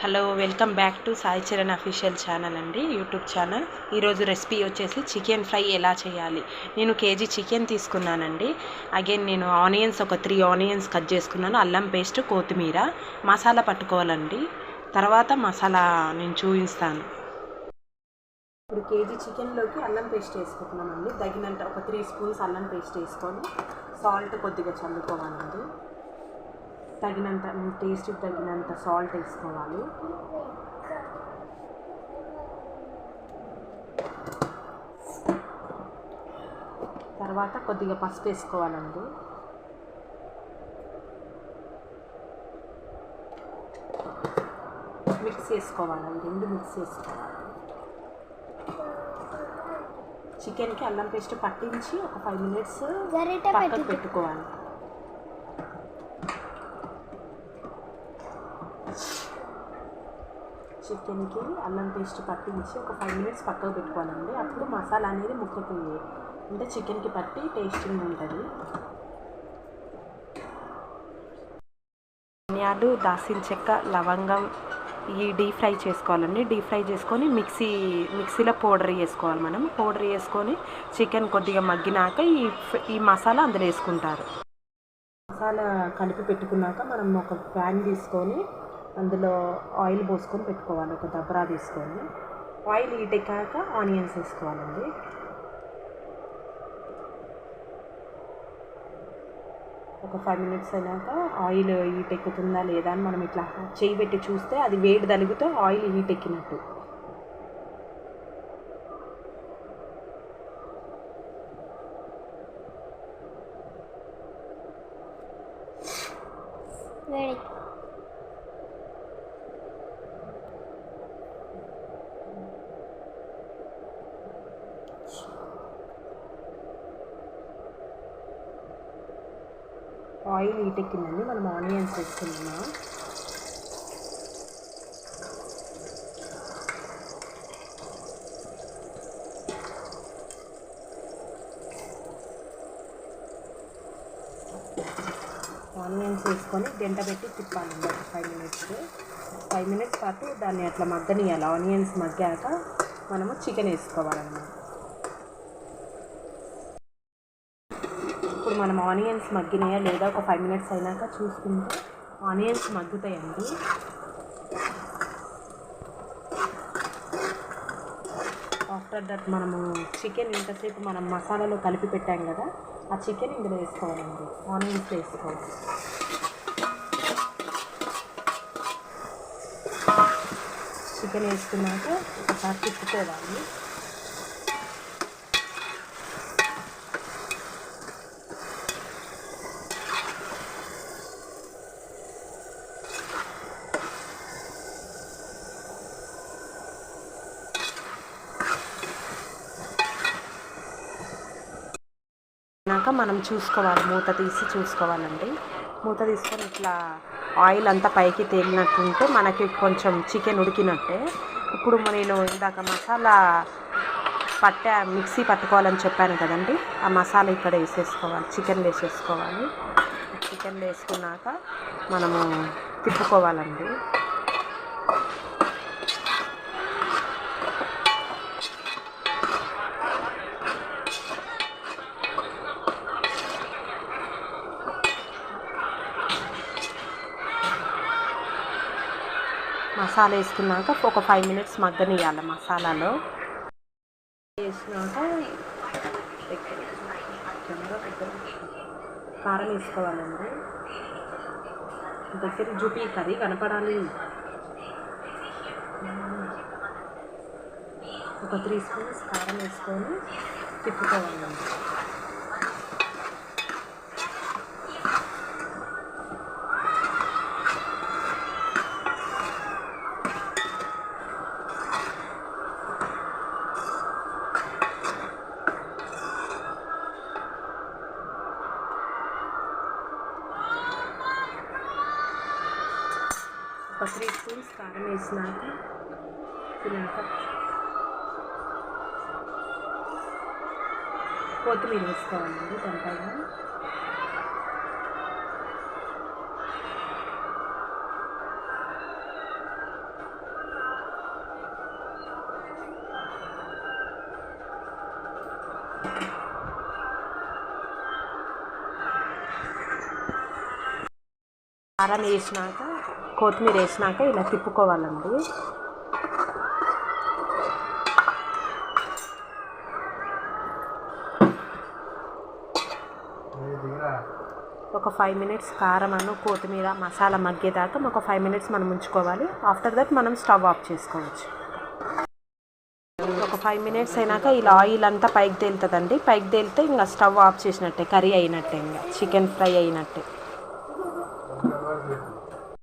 Hello, welcome back to Sai Charan official channel అండి, YouTube channel. ఈరోజు recipe వచ్చేసి చికెన్ ఫ్రై ఎలా చేయాలి. నేను కేజీ చికెన్ తీసుకున్నానండి. అగైన్ నేను ఆనియన్స్ ఒక 3 ఆనియన్స్ కట్ చేసుకున్నాను. అల్లం పేస్ట్, కొత్తిమీర, మసాలా పట్టుకోవాలండి. తర్వాత మసాలా నేను చూపిస్తాను. ఇప్పుడు కేజీ చికెన్లోకి అల్లం పేస్ట్ వేసుకుంటున్నామండి. తగినంత ఒక 3 స్పూన్స్ అల్లం పేస్ట్ వేసుకొని సాల్ట్ కొద్దిగా చల్లుకోవాలండి. తగినంత మీ టేస్ట్కి తగినంత సాల్ట్ వేసుకోవాలి. తర్వాత కొద్దిగా పసుపు వేసుకోవాలండి. మిక్స్ చేసుకోవాలండి, రెండు మిక్స్ చేసుకోవాలి. చికెన్కి అల్లం పేస్ట్ పట్టించి ఒక 5 మినిట్స్ పక్కకు పెట్టుకోవాలి. చికెన్కి అల్లం పేస్ట్ పట్టించి ఒక 5 మినిట్స్ పక్కకు పెట్టుకోవాలండి. అప్పుడు మసాలా అనేది ముక్కకు అంటే చికెన్కి పట్టి టేస్టింగ్ ఉంటుంది. ధనియాలు, దాల్చిన చెక్క, లవంగం ఈ డీప్ ఫ్రై చేసుకోవాలండి. డీప్ ఫ్రై చేసుకొని మిక్సీలో పౌడర్ వేసుకోవాలి. మనం పౌడర్ వేసుకొని చికెన్ కొద్దిగా మగ్గినాక ఈ మసాలా అందులో వేసుకుంటారు. మసాలా కలిపి పెట్టుకున్నాక మనం ఒక ప్యాన్ తీసుకొని అందులో ఆయిల్ పోసుకొని పెట్టుకోవాలి. ఒక దబరా తీసుకొని ఆయిల్ హీట్ ఎక్కాక ఆనియన్స్ వేసుకోవాలండి. ఒక 5 మినిట్స్ అయినాక ఆయిల్ హీట్ ఎక్కుతుందా లేదా అని మనం ఇట్లా చేయి పెట్టి చూస్తే అది వేడి తలిగితే ఆయిల్ హీట్ ఎక్కినట్టు. ఆయిల్ హీట్ ఎక్కిందండి, మనం ఆనియన్స్ వేసుకుంటున్నాం. ఆనియన్స్ వేసుకొని గంట పెట్టి తిప్పాలండి ఒక 5 మినిట్స్ పాటు దాన్ని అట్లా మగ్గనియాలి. ఆనియన్స్ మగ్గాక మనము చికెన్ వేసుకోవాలన్నమాట. ఇప్పుడు మనం ఆనియన్స్ మగ్గినాయా లేదా ఒక 5 మినిట్స్ అయినాక చూసుకుంటే ఆనియన్స్ మగ్గుతాయండి. ఆఫ్టర్ దట్ మనము చికెన్ ఇంతసేపు మనం మసాలాలో కలిపి పెట్టాం కదా, ఆ చికెన్ ఇందులో వేసుకోవాలండి. ఆనియన్స్ వేసుకోవాలి. చికెన్ వేసుకున్నాక ఒకసారి తిప్పుకోవాలి. మనం చూసుకోవాలి, మూత తీసి చూసుకోవాలండి. మూత తీసుకొని ఇట్లా ఆయిల్ అంతా పైకి తేలినట్టుంటే మనకి కొంచెం చికెన్ ఉడికినట్టే. ఇప్పుడు నేను ఇందాక మసాలా మిక్సీ పట్టుకోవాలని చెప్పాను కదండి, ఆ మసాలా ఇక్కడ వేసేసుకోవాలి. చికెన్ వేసేసుకోవాలి. చికెన్ వేసుకున్నాక మనము తిప్పుకోవాలండి. మసాలా వేసుకున్నాక ఒక 5 మినిట్స్ మగ్గనియాలి. మసాలాలో వేసినాక కారం వేసుకోవాలండి. దగ్గర చూపి కర్రీ కనపడాలి. ఒక 3 స్పూన్స్ కారం వేసుకొని తిప్పుకోవాలండి. ఒక 3 స్పూన్స్ కారం వేసినాక కొత్తిమీర వేసుకోవాలండి. దానిపైన కారం వేసినాక కొత్తిమీర వేసినాక ఇలా తిప్పుకోవాలండి. ఒక 5 మినిట్స్ కారం కొత్తిమీర మసాలా మగ్గేదాకా ఒక 5 మినిట్స్ మనం ఉంచుకోవాలి. ఆఫ్టర్ దట్ మనం స్టవ్ ఆఫ్ చేసుకోవచ్చు. ఒక 5 మినిట్స్ అయినాక ఇలా ఆయిల్ అంతా పైకి తేలుతుందండి. పైకి తేలితే ఇంకా స్టవ్ ఆఫ్ చేసినట్టే, కర్రీ అయినట్టే, ఇంకా చికెన్ ఫ్రై అయినట్టే.